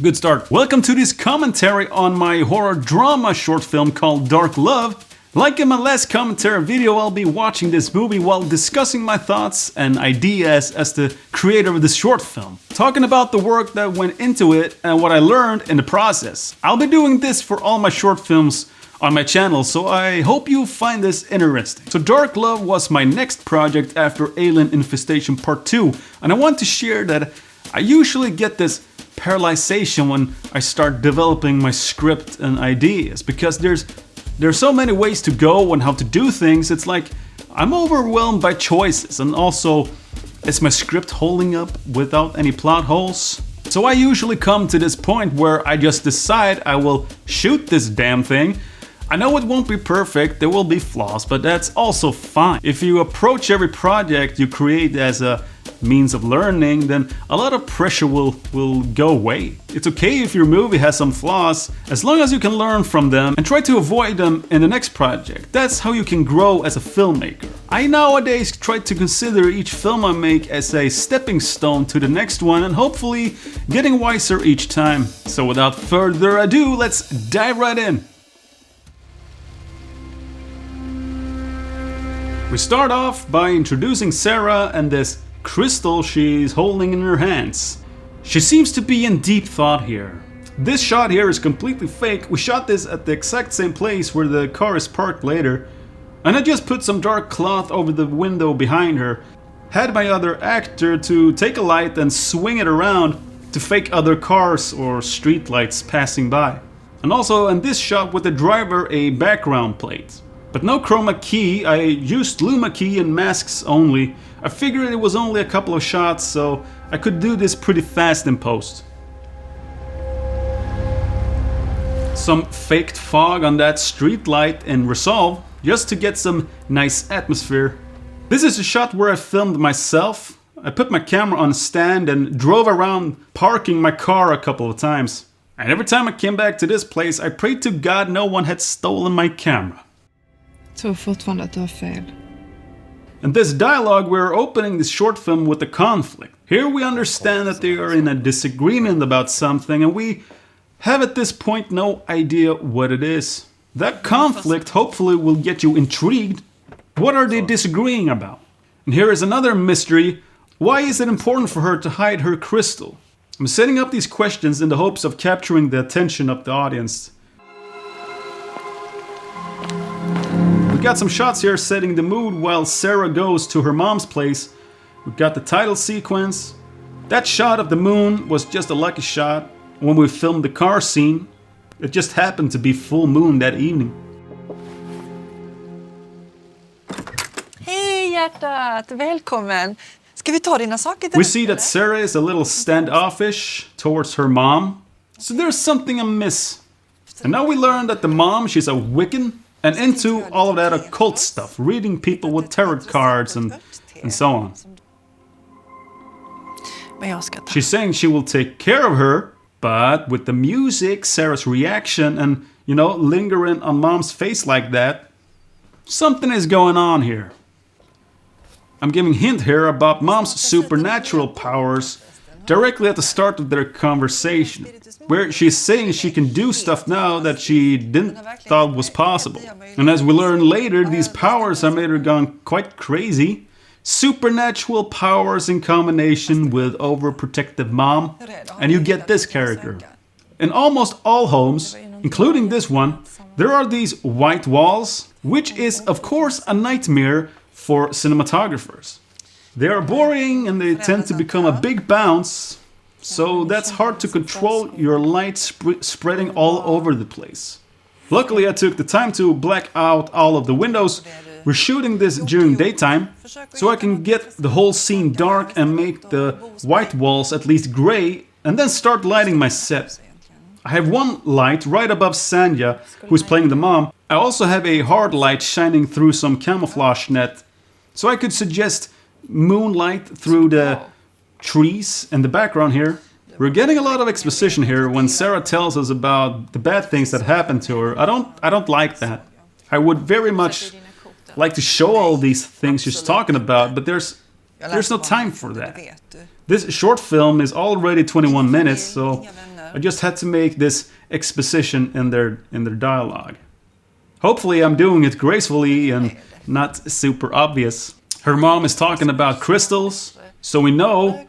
Good start. Welcome to this commentary on my horror drama short film called Dark Love. Like in my last commentary video, I'll be watching this movie while discussing my thoughts and ideas as the creator of this short film. Talking about the work that went into it and what I learned in the process. I'll be doing this for all my short films on my channel, so I hope you find this interesting. So Dark Love was my next project after Alien Infestation Part 2, and I want to share that I usually get this paralyzation when I start developing my script and ideas, because there's so many ways to go and how to do things. It's like I'm overwhelmed by choices, and also is my script holding up without any plot holes? So I usually come to this point where I just decide I will shoot this damn thing. I know it won't be perfect, there will be flaws, but that's also fine. If you approach every project you create as a means of learning, then a lot of pressure will go away. It's okay if your movie has some flaws, as long as you can learn from them and try to avoid them in the next project. That's how you can grow as a filmmaker. I nowadays try to consider each film I make as a stepping stone to the next one, and hopefully getting wiser each time. So without further ado, let's dive right in. We start off by introducing Sarah and this crystal she's holding in her hands. She seems to be in deep thought here. This shot here is completely fake. We shot this at the exact same place where the car is parked later. And I just put some dark cloth over the window behind her. Had my other actor to take a light and swing it around to fake other cars or street lights passing by. And also in this shot with the driver a background plate. But no chroma key, I used luma key and masks only. I figured it was only a couple of shots, so I could do this pretty fast in post. Some faked fog on that street light in Resolve, just to get some nice atmosphere. This is a shot where I filmed myself. I put my camera on a stand and drove around parking my car a couple of times. And every time I came back to this place, I prayed to God no one had stolen my camera. Tror fortfarande att du har fel. In this dialogue, we're opening this short film with a conflict. Here we understand that they are in a disagreement about something, and we have at this point no idea what it is. That conflict hopefully will get you intrigued. What are they disagreeing about? And here is another mystery. Why is it important for her to hide her crystal? I'm setting up these questions in the hopes of capturing the attention of the audience. We got some shots here setting the mood while Sarah goes to her mom's place. We've got the title sequence. That shot of the moon was just a lucky shot. When we filmed the car scene, it just happened to be full moon that evening. Hej hjärtat, välkommen. Ska vi ta dina saker? We see that Sarah is a little standoffish towards her mom. So there's something amiss. And now we learn that the mom, she's a Wiccan. And into all of that occult stuff, reading people with tarot cards and so on. She's saying she will take care of her, but with the music, Sarah's reaction, and, you know, lingering on mom's face like that, something is going on here. I'm giving hint here about mom's supernatural powers directly at the start of their conversation, where she's saying she can do stuff now that she didn't thought was possible. And as we learn later, these powers have made her gone quite crazy. Supernatural powers in combination with overprotective mom, and you get this character. In almost all homes, including this one, there are these white walls, which is of course a nightmare for cinematographers. They are boring and they tend to become a big bounce, so that's hard to control your light spreading all over the place. Luckily I took the time to black out all of the windows. We're shooting this during daytime, so I can get the whole scene dark and make the white walls at least gray, and then start lighting my set. I have one light right above Sanja, who's playing the mom. I also have a hard light shining through some camouflage net, so I could suggest moonlight through the trees in the background here. We're getting a lot of exposition here when Sarah tells us about the bad things that happened to her. I don't like that. I would very much like to show all these things she's talking about, but there's no time for that. This short film is already 21 minutes, so I just had to make this exposition in their dialogue. Hopefully I'm doing it gracefully and not super obvious. Her mom is talking about crystals, so we know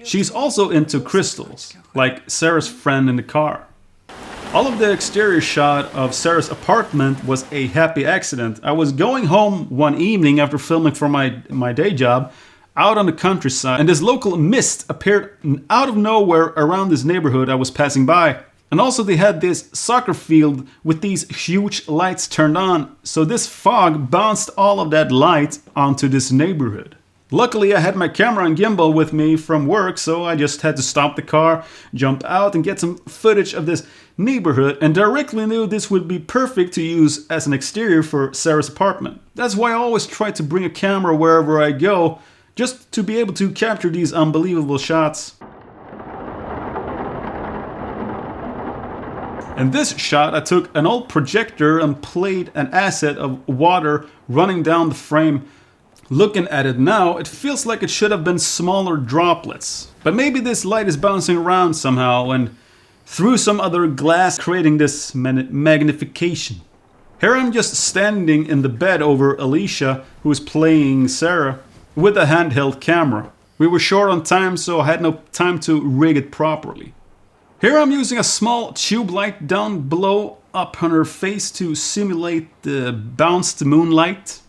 she's also into crystals, like Sarah's friend in the car. All of the exterior shot of Sarah's apartment was a happy accident. I was going home one evening after filming for my day job, out on the countryside, and this local mist appeared out of nowhere around this neighborhood I was passing by. And also they had this soccer field with these huge lights turned on, so this fog bounced all of that light onto this neighborhood. Luckily I had my camera and gimbal with me from work, so I just had to stop the car, jump out and get some footage of this neighborhood, and directly knew this would be perfect to use as an exterior for Sarah's apartment. That's why I always try to bring a camera wherever I go, just to be able to capture these unbelievable shots. In this shot I took an old projector and played an asset of water running down the frame. Looking at it now, it feels like it should have been smaller droplets. But maybe this light is bouncing around somehow and through some other glass, creating this magnification. Here I'm just standing in the bed over Alicia, who is playing Sarah, with a handheld camera. We were short on time, so I had no time to rig it properly. Here I'm using a small tube light down below up on her face to simulate the bounced moonlight.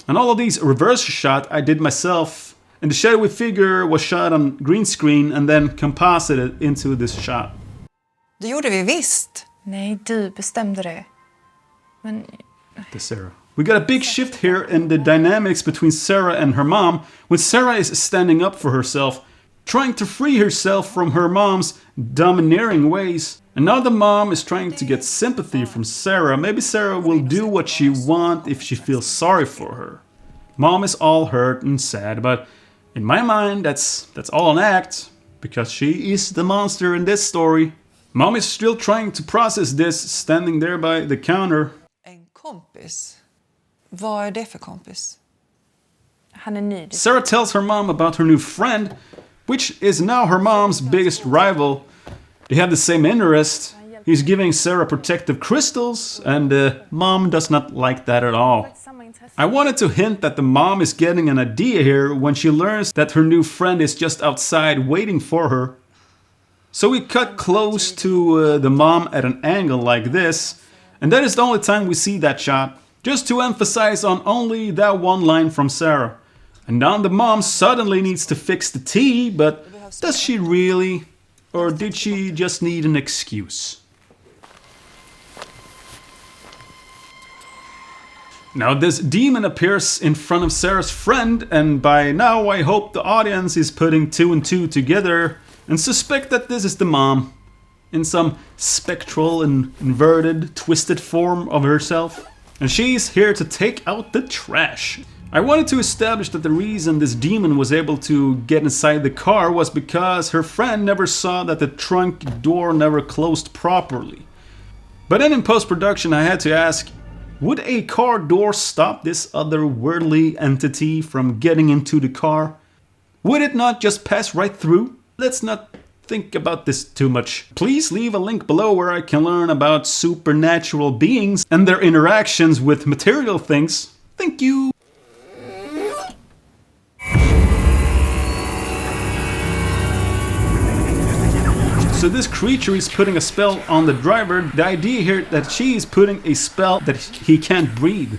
And all of these reverse shots I did myself, and the shadowy figure was shot on green screen and then composited into this shot. Det gjorde vi visst. Nej, du bestämde det. Men To Sarah. We got a big shift here in the dynamics between Sarah and her mom, when Sarah is standing up for herself, trying to free herself from her mom's domineering ways. And now the mom is trying to get sympathy from Sarah. Maybe Sarah will do what she wants if she feels sorry for her. Mom is all hurt and sad, but in my mind that's all an act, because she is the monster in this story. Mom is still trying to process this, standing there by the counter. En kompis. Vad är det för kompis? han är ny. Sarah tells her mom about her new friend, which is now her mom's biggest rival. They have the same interest. He's giving Sarah protective crystals, and mom does not like that at all. I wanted to hint that the mom is getting an idea here when she learns that her new friend is just outside waiting for her. So we cut close to the mom at an angle like this, and that is the only time we see that shot, just to emphasize on only that one line from Sarah. And now the mom suddenly needs to fix the tea, but does she really? Or did she just need an excuse? Now this demon appears in front of Sarah's friend, and by now I hope the audience is putting two and two together and suspect that this is the mom, in some spectral and inverted, twisted form of herself. And she's here to take out the trash. I wanted to establish that the reason this demon was able to get inside the car was because her friend never saw that the trunk door never closed properly. But then in post-production I had to ask, would a car door stop this otherworldly entity from getting into the car? Would it not just pass right through? Let's not think about this too much. Please leave a link below where I can learn about supernatural beings and their interactions with material things. Thank you. So this creature is putting a spell on the driver. The idea here that she is putting a spell that he can't breathe.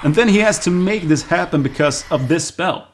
And then he has to make this happen because of this spell.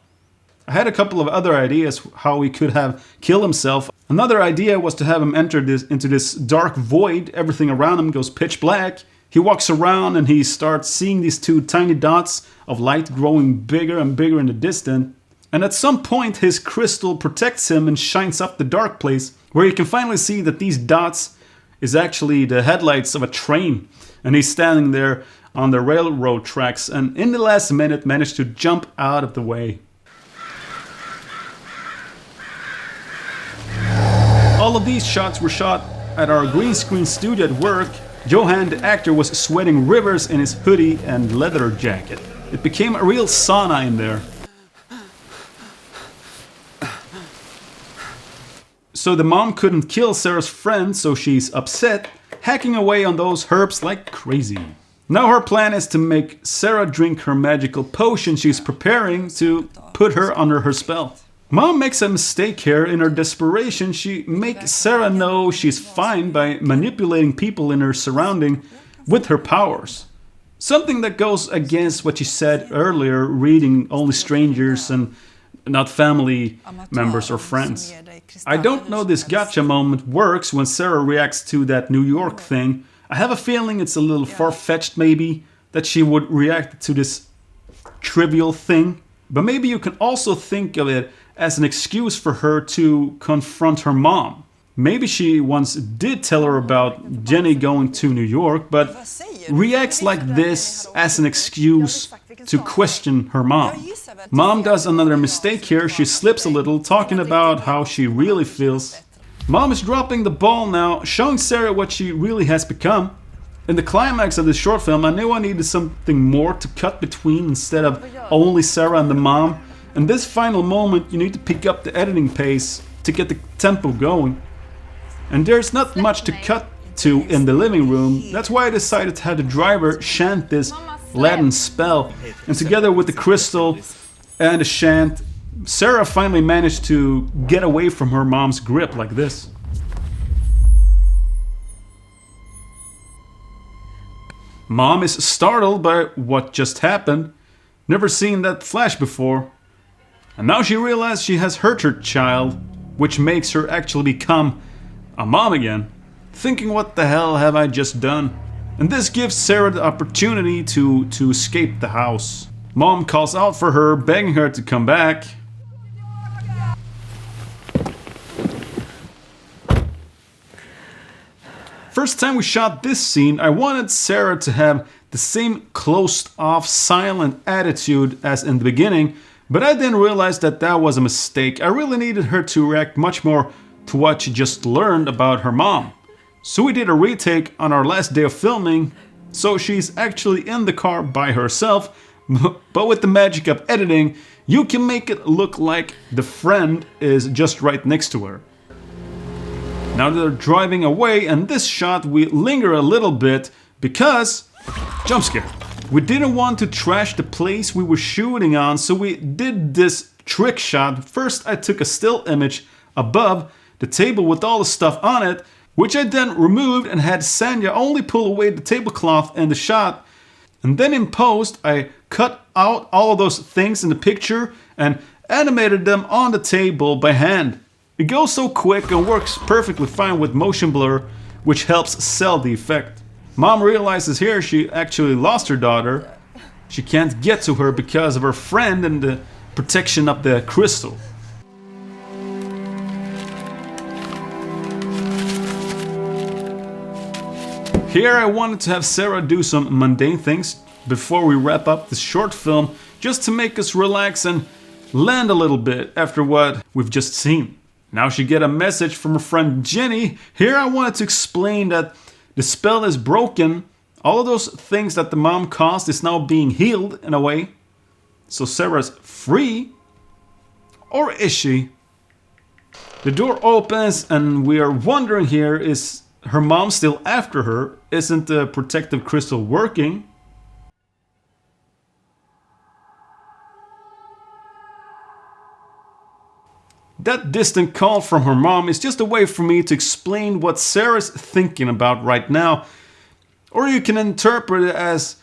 I had a couple of other ideas how he could have killed himself. Another idea was to have him enter into this dark void. Everything around him goes pitch black. He walks around and he starts seeing these two tiny dots of light growing bigger and bigger in the distance. And at some point his crystal protects him and shines up the dark place, where you can finally see that these dots is actually the headlights of a train. And he's standing there on the railroad tracks and in the last minute managed to jump out of the way. All of these shots were shot at our green screen studio at work. Johan, the actor, was sweating rivers in his hoodie and leather jacket. It became a real sauna in there. So the mom couldn't kill Sarah's friend, so she's upset, hacking away on those herbs like crazy. Now her plan is to make Sarah drink her magical potion she's preparing to put her under her spell. Mom makes a mistake here. In her desperation, she makes Sarah know she's fine by manipulating people in her surrounding with her powers. Something that goes against what she said earlier, reading only strangers and not family members or friends. I don't know this gotcha moment works when Sarah reacts to that New York thing. I have a feeling it's a little far-fetched maybe that she would react to this trivial thing. But maybe you can also think of it as an excuse for her to confront her mom. Maybe she once did tell her about Jenny going to New York, but reacts like this as an excuse to question her mom. Mom does another mistake here. She slips a little, talking about how she really feels. Mom is dropping the ball now, showing Sarah what she really has become. In the climax of this short film, I knew I needed something more to cut between instead of only Sarah and the mom. In this final moment, you need to pick up the editing pace to get the tempo going. And there's not much to cut to in the living room. That's why I decided to have the driver chant this Latin spell. And together with the crystal and the chant, Sarah finally managed to get away from her mom's grip like this. Mom is startled by what just happened. Never seen that flash before. And now she realizes she has hurt her child, which makes her actually become a mom again. Thinking, what the hell have I just done? And this gives Sarah the opportunity to escape the house. Mom calls out for her, begging her to come back. First time we shot this scene, I wanted Sarah to have the same closed-off, silent attitude as in the beginning, but I didn't realize that that was a mistake. I really needed her to react much more to what she just learned about her mom. So we did a retake on our last day of filming, so she's actually in the car by herself, but with the magic of editing, you can make it look like the friend is just right next to her. Now they're driving away, and this shot we linger a little bit because jump scare. We didn't want to trash the place we were shooting on, so we did this trick shot. First I took a still image above the table with all the stuff on it, which I then removed and had Sanya only pull away the tablecloth in the shot. And then in post I cut out all of those things in the picture and animated them on the table by hand. It goes so quick and works perfectly fine with motion blur, which helps sell the effect. Mom realizes here she actually lost her daughter. She can't get to her because of her friend and the protection of the crystal. Here I wanted to have Sarah do some mundane things before we wrap up this short film, just to make us relax and land a little bit after what we've just seen. Now she get a message from her friend Jenny. Here I wanted to explain that the spell is broken. All of those things that the mom caused is now being healed in a way. So Sarah's free. Or is she? The door opens and we are wondering here, is her mom still after her? Isn't the protective crystal working? That distant call from her mom is just a way for me to explain what Sarah's thinking about right now. Or you can interpret it as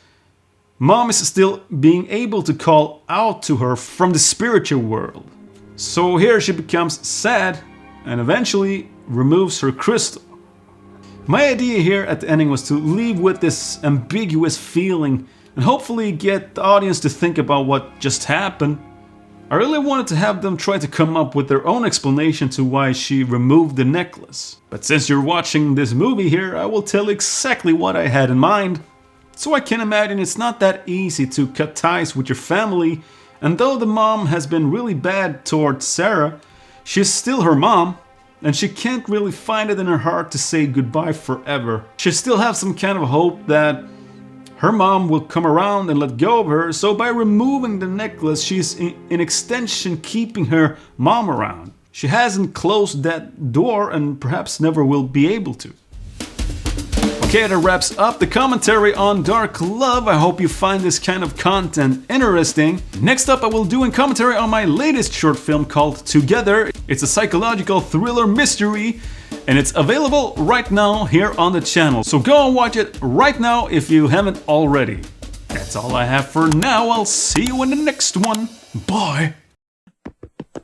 mom is still being able to call out to her from the spiritual world. So here she becomes sad and eventually removes her crystal. My idea here at the ending was to leave with this ambiguous feeling and hopefully get the audience to think about what just happened. I really wanted to have them try to come up with their own explanation to why she removed the necklace. But since you're watching this movie here, I will tell exactly what I had in mind. So I can imagine it's not that easy to cut ties with your family, and though the mom has been really bad towards Sarah, she's still her mom, and she can't really find it in her heart to say goodbye forever. She still has some kind of hope that her mom will come around and let go of her, so by removing the necklace, she's in extension keeping her mom around. She hasn't closed that door and perhaps never will be able to. Okay, that wraps up the commentary on Dark Love. I hope you find this kind of content interesting. Next up, I will do a commentary on my latest short film called Together. It's a psychological thriller mystery, and it's available right now here on the channel. So go and watch it right now if you haven't already. That's all I have for now. I'll see you in the next one. Bye!